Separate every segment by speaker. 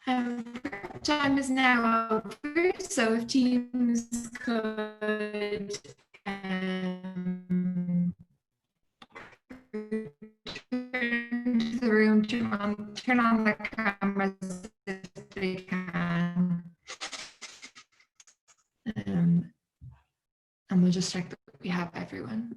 Speaker 1: Time is now over, so if teams could return to the room, turn on the cameras if they can. And we'll just check that we have everyone.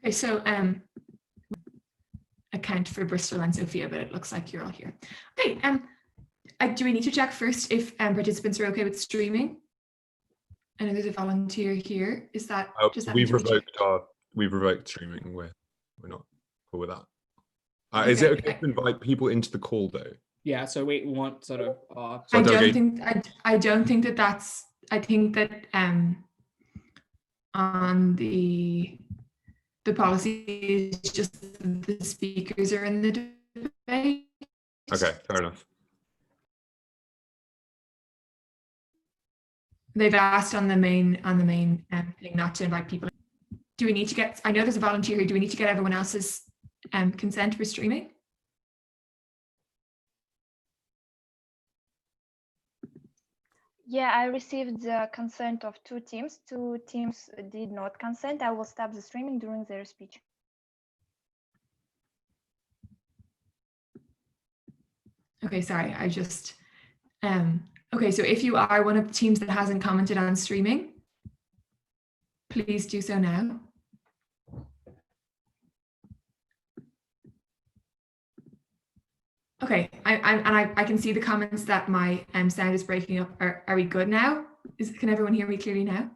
Speaker 1: Okay, so account for Bristol and Sofia, but it looks like you're all here. Okay, do we need to check first if participants are okay with streaming? I know there's a volunteer here. Is that
Speaker 2: we've revoked streaming. We're not cool with that.
Speaker 1: Okay,
Speaker 2: is it okay to invite people into the call though?
Speaker 3: Yeah, so we want sort of
Speaker 1: I don't think that that's, I think that on the policy is just the speakers are in the debate.
Speaker 2: Okay, fair enough.
Speaker 1: They've asked on the main thing not to invite people. Do we need to get, I know there's a volunteer here, do we need to get everyone else's consent for streaming?
Speaker 4: Yeah, I received the consent of 2 teams. 2 teams did not consent. I will stop the streaming during their speech.
Speaker 1: Okay, sorry, I just, okay, so if you are one of the teams that hasn't commented on streaming, please do so now. Okay, I can see the comments that my sound is breaking up. Are we good now? Can everyone hear me clearly now?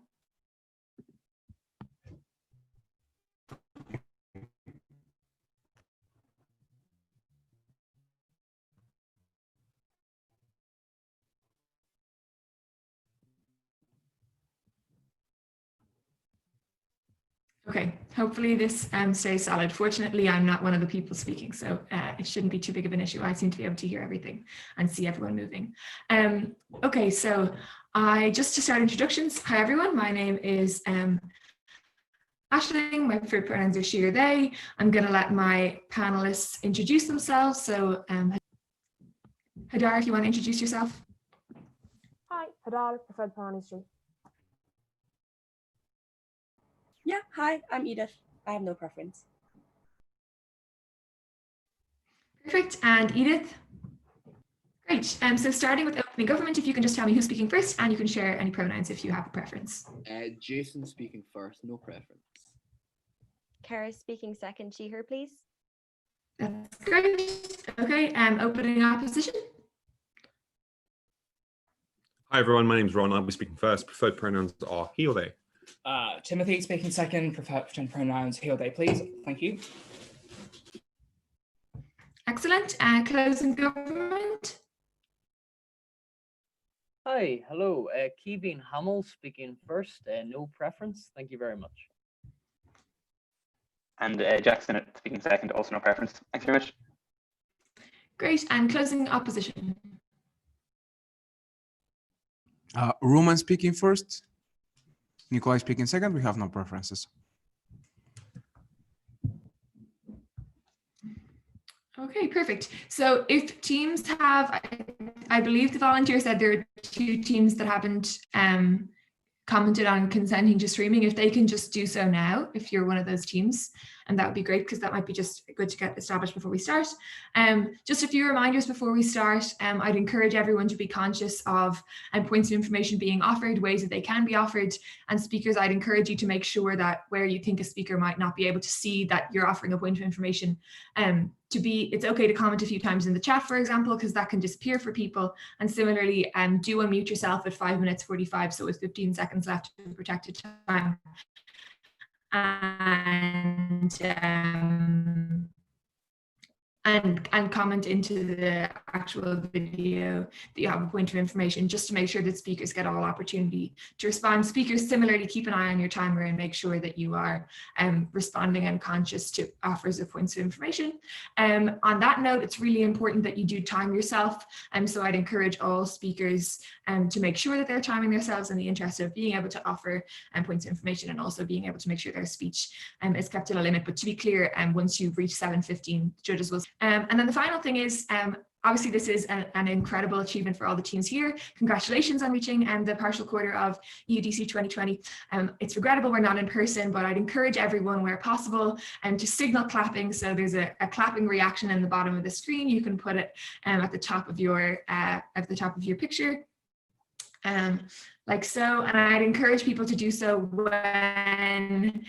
Speaker 1: Okay, hopefully this stays solid. Fortunately, I'm not one of the people speaking, so it shouldn't be too big of an issue. I seem to be able to hear everything and see everyone moving. Okay, so just to start introductions. Hi everyone, my name is Aisling. My preferred pronouns are she or they. I'm going to let my panelists introduce themselves. So Hadar, if you want to introduce yourself.
Speaker 5: Hi, Hadar, preferred pronouns she.
Speaker 6: Yeah, hi, I'm Edith. I have no preference.
Speaker 1: Perfect, and Edith? Great, so starting with opening government, if you can just tell me who's speaking first, and you can share any pronouns if you have a preference.
Speaker 7: Jason speaking first, no preference.
Speaker 8: Cara speaking second, she, her, please.
Speaker 1: That's great. Okay, opening opposition.
Speaker 2: Hi everyone, my name's Ron. I'll be speaking first. Preferred pronouns are he or they.
Speaker 3: Timothy speaking second, preferred pronouns he or they, please. Thank you.
Speaker 1: Excellent. Closing government.
Speaker 9: Hi, hello. Kevin Hamill speaking first. No preference. Thank you very much.
Speaker 10: And Jackson speaking second, also no preference. Thanks very much.
Speaker 1: Great. And closing opposition.
Speaker 11: Roman speaking first. Nikolai speaking second. We have no preferences.
Speaker 1: Okay, perfect. So if teams have, I believe the volunteer said there are 2 teams that haven't commented on consenting to streaming. If they can just do so now, if you're one of those teams, and that would be great because that might be just good to get established before we start. Just a few reminders before we start. I'd encourage everyone to be conscious of points of information being offered, ways that they can be offered, and speakers, I'd encourage you to make sure that where you think a speaker might not be able to see that you're offering a point of information, it's okay to comment a few times in the chat, for example, because that can disappear for people. And similarly, do unmute yourself at 5 minutes 45, so with 15 seconds left of protected time. And comment into the actual video that you have a point of information, just to make sure that speakers get all opportunity to respond. Speakers similarly keep an eye on your timer and make sure that you are responding and conscious to offers of points of information. On that note, it's really important that you do time yourself. So I'd encourage all speakers to make sure that they're timing themselves in the interest of being able to offer points of information, and also being able to make sure their speech is kept at a limit. But to be clear, once you've reached 7:15, judges will And then the final thing is, obviously this is an incredible achievement for all the teams here. Congratulations on reaching the partial quarter of EUDC 2020. It's regrettable we're not in person, but I'd encourage everyone where possible to signal clapping. So there's a clapping reaction in the bottom of the screen. You can put it at the top of your picture. Like so, and I'd encourage people to do so when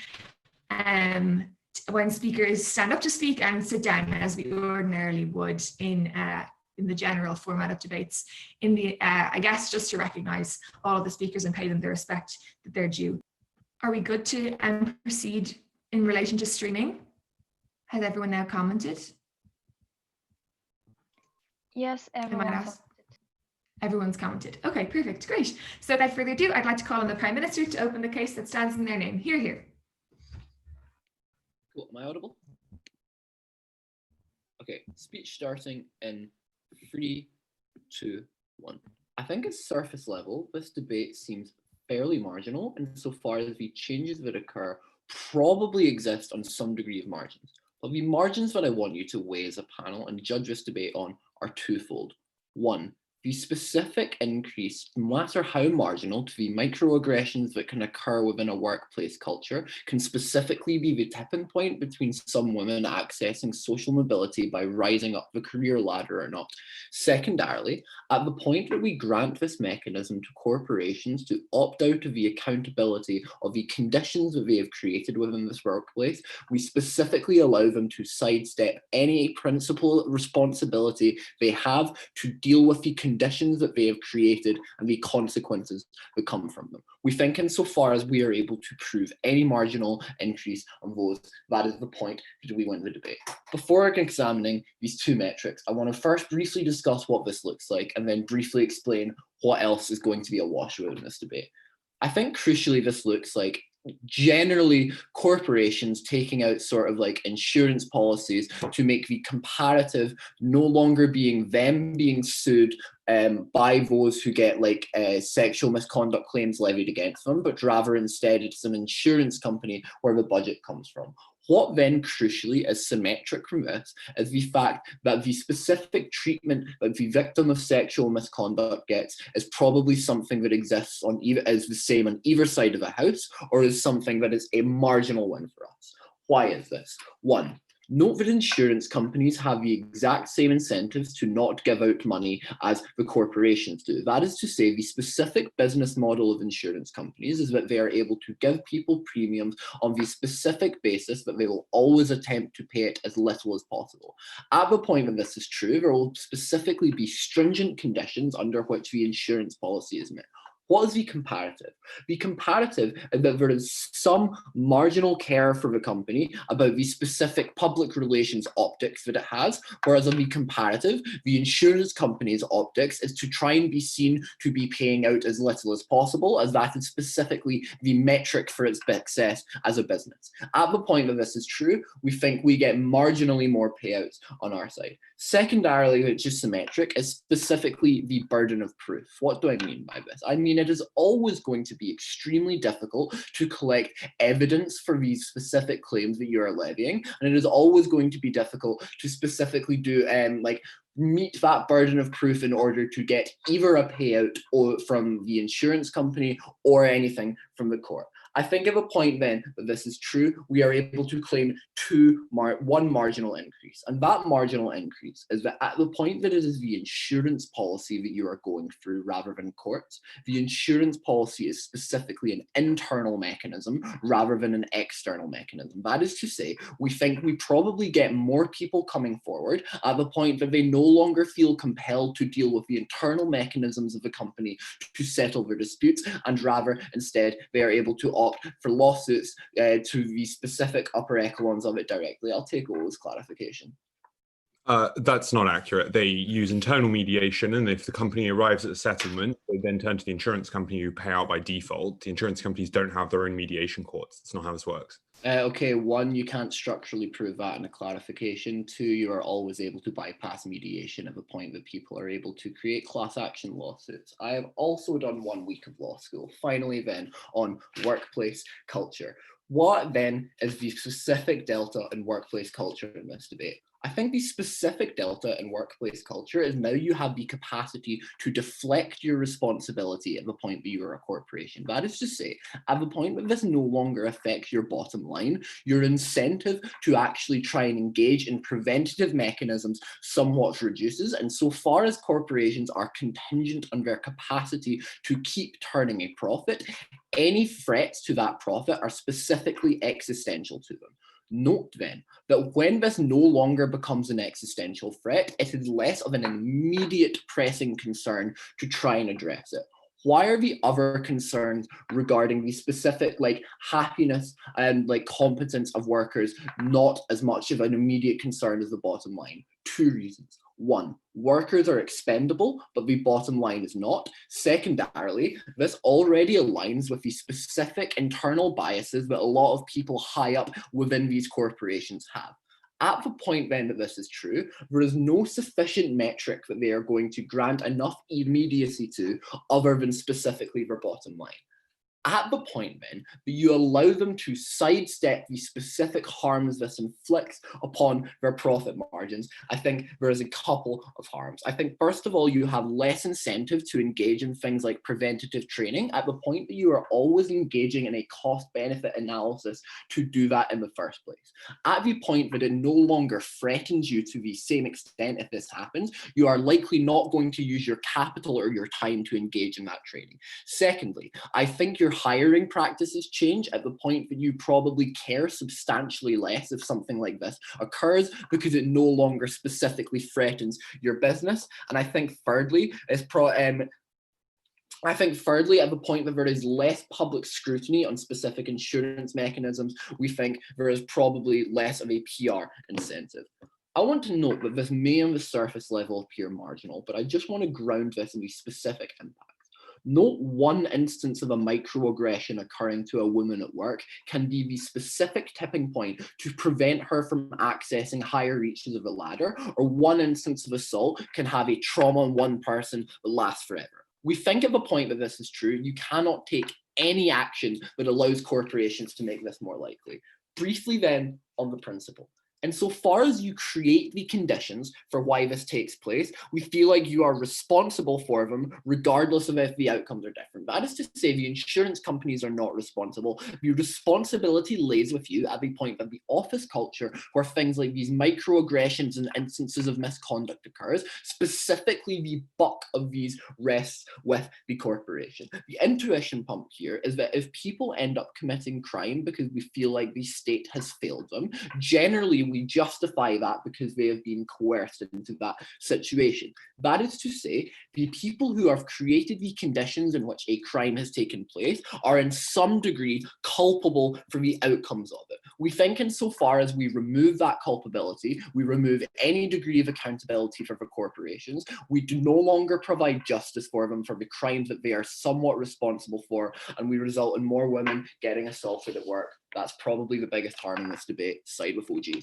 Speaker 1: speakers stand up to speak and sit down as we ordinarily would in the general format of debates. I guess just to recognise all of the speakers and pay them the respect that they're due. Are we good to proceed in relation to streaming? Has everyone now commented?
Speaker 4: Yes,
Speaker 1: Everyone's commented. Okay, perfect, great. So without further ado, I'd like to call on the Prime Minister to open the case that stands in their name. Hear, hear.
Speaker 7: Cool. Am I audible? Okay, speech starting in 3, 2, 1. I think at surface level, this debate seems fairly marginal insofar as the changes that occur probably exist on some degree of margins. But the margins that I want you to weigh as a panel and judge this debate on are twofold. One, the specific increase, no matter how marginal, to the microaggressions that can occur within a workplace culture can specifically be the tipping point between some women accessing social mobility by rising up the career ladder or not. Secondarily, at the point that we grant this mechanism to corporations to opt out of the accountability of the conditions that they have created within this workplace, we specifically allow them to sidestep any principal responsibility they have to deal with the conditions that they have created and the consequences that come from them. We think insofar as we are able to prove any marginal increase on those, that is the point that we win the debate. Before examining these two metrics, I want to first briefly discuss what this looks like and then briefly explain what else is going to be a wash within this debate. I think crucially this looks like generally corporations taking out sort of like insurance policies to make the comparative no longer being them being sued by those who get like sexual misconduct claims levied against them, but rather instead it's an insurance company where the budget comes from. What then crucially is symmetric from this is the fact that the specific treatment that the victim of sexual misconduct gets is probably something that exists on is the same on either side of the house, or is something that is a marginal win for us. Why is this? One, note that insurance companies have the exact same incentives to not give out money as the corporations do. That is to say, the specific business model of insurance companies is that they are able to give people premiums on the specific basis that they will always attempt to pay it as little as possible. At the point when this is true, there will specifically be stringent conditions under which the insurance policy is met. What is the comparative? The comparative is that there is some marginal care for the company about the specific public relations optics that it has, whereas on the comparative, the insurance company's optics is to try and be seen to be paying out as little as possible, as that is specifically the metric for its success as a business. At the point that this is true, we think we get marginally more payouts on our side. Secondarily, which is symmetric, is specifically the burden of proof. What do I mean by this? I mean, it is always going to be extremely difficult to collect evidence for these specific claims that you are levying, and it is always going to be difficult to specifically do meet that burden of proof in order to get either a payout from the insurance company or anything from the court. I think at the point then that this is true, we are able to claim one marginal increase. And that marginal increase is that at the point that it is the insurance policy that you are going through rather than courts, the insurance policy is specifically an internal mechanism rather than an external mechanism. That is to say, we think we probably get more people coming forward at the point that they no longer feel compelled to deal with the internal mechanisms of the company to settle their disputes, and rather instead they are able to opt for lawsuits to the specific upper echelons of it directly. I'll take Ola's clarification.
Speaker 2: That's not accurate. They use internal mediation, and if the company arrives at a settlement, they then turn to the insurance company who pay out by default. The insurance companies don't have their own mediation courts. That's not how this works.
Speaker 7: Okay, one, you can't structurally prove that in a clarification. Two, you are always able to bypass mediation at the point that people are able to create class action lawsuits. I have also done 1 week of law school. Finally then, on workplace culture. What then is the specific delta in workplace culture in this debate? I think the specific delta in workplace culture is now you have the capacity to deflect your responsibility at the point that you are a corporation. That is to say, at the point that this no longer affects your bottom line, your incentive to actually try and engage in preventative mechanisms somewhat reduces. And so far as corporations are contingent on their capacity to keep turning a profit, any threats to that profit are specifically existential to them. Note then that when this no longer becomes an existential threat, it is less of an immediate pressing concern to try and address it. Why are the other concerns regarding the specific happiness and competence of workers not as much of an immediate concern as the bottom line? Two reasons. One, workers are expendable, but the bottom line is not. Secondarily, this already aligns with the specific internal biases that a lot of people high up within these corporations have. At the point then that this is true, there is no sufficient metric that they are going to grant enough immediacy to other than specifically their bottom line. At the point then that you allow them to sidestep the specific harms this inflicts upon their profit margins, I think there is a couple of harms. I think first of all, you have less incentive to engage in things like preventative training at the point that you are always engaging in a cost benefit analysis to do that in the first place. At the point that it no longer threatens you to the same extent if this happens, you are likely not going to use your capital or your time to engage in that training. Secondly, I think your hiring practices change at the point that you probably care substantially less if something like this occurs because it no longer specifically threatens your business. And I think thirdly, at the point that there is less public scrutiny on specific insurance mechanisms, we think there is probably less of a PR incentive. I want to note that this may on the surface level appear marginal, but I just want to ground this in the specific impact. Note one instance of a microaggression occurring to a woman at work can be the specific tipping point to prevent her from accessing higher reaches of the ladder, or one instance of assault can have a trauma on one person that lasts forever. We think at the point that this is true, you cannot take any action that allows corporations to make this more likely. Briefly then on the principle. And so far as you create the conditions for why this takes place, we feel like you are responsible for them, regardless of if the outcomes are different. That is to say, the insurance companies are not responsible. The responsibility lays with you at the point of the office culture where things like these microaggressions and instances of misconduct occurs, specifically the buck of these rests with the corporation. The intuition pump here is that if people end up committing crime because we feel like the state has failed them, generally we justify that because they have been coerced into that situation. That is to say, the people who have created the conditions in which a crime has taken place are in some degree culpable for the outcomes of it. We think insofar as we remove that culpability, we remove any degree of accountability for the corporations, we do no longer provide justice for them for the crimes that they are somewhat responsible for, and we result in more women getting assaulted at work. That's probably the biggest harm in this debate. Side with OG.